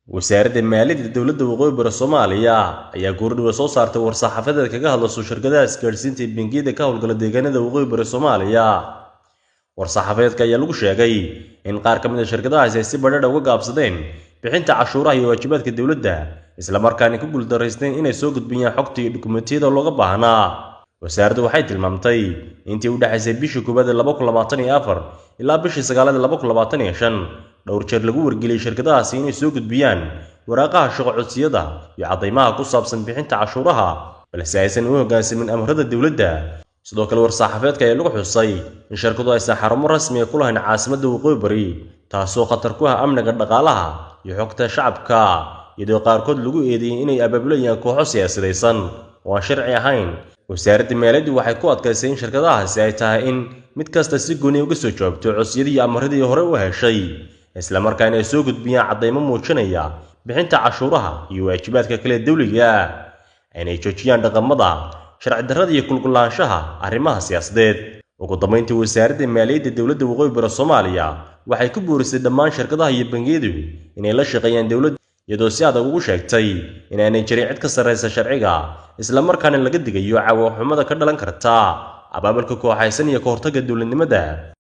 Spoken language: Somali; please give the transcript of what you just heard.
wasaaradda maaliyadda dowladda waqooyi bari Soomaaliya ayaa goordhow soo saartay war-saxaafadeed kaga hadlaysa shirkadaha isgaarsiinta ee bangiyada ka howlgala deegaanada waqooyi bari Soomaaliya. War-saxaafadeedka ayaa lagu sheegay in qaar ka mid ah shirkadahaasi ay si badheedh uga gaabsadeen bixinta cashuuraha iyo waajibaadka dowladda, isla markaana ku guuldareysteen inay soo gudbiyaan xogta iyo dukumentiyada looga baahnaa. Wasaaraddu waxay tilmaamtay intii u dhaxaysay bishii koowaad ee 2024 ilaa bishii sagaalaad ee 2025 dhowr jeer lagu wargeliyay shirkadahaasi inay soo gudbiyaan waraaqaha shaqo codsiyada iyo cadeymaha ku saabsan bixinta cashuuraha, balse aysan u hoggaansamin amarada dowladda. Sidoo kale war-saxaafadeedka ayaa lagu xusay in shirkadu aysan xarumo rasmi ah ku lahayn caasimadda waqooyi bari, taasoo khatar ku ah amniga dhaqaalaha iyo xogta shacabka, iyadoo qaarkood lagu eedeeyay inay abaabulayaan kooxo siyaasadaysan oo aan sharci ahayn. Wasaaradda maaliyaddu waxay ku adkaysay in shirkadahaasi ay tahay in mid kasta si gooni uga soo jawaabto codsiyadii iyo amaradii hore u heshay, isla markaana ay soo gudbiyaan cadeymo muujinaya bixinta cashuuraha iyo waajibaadka kale ee dawliga ah, inay joojiyaan dhaqamada sharci darrada iyo kulkulaanshaha arrimaha siyaasadeed. Ugu dambeyntii, wasaaradda maaliyadda dowladda waqooyi bari Soomaaliya waxay ku boorisay dhammaan shirkadaha iyo bangiyadu inay la shaqeeyaan dowladda, iyadoo si adag ugu sheegtay inaanay jirin cid ka sarreysa sharciga, isla markaana laga digayo cawaaqibxumada ka dhalan karta abaabulka kooxaysan iyo ka hortagga dowladnimada.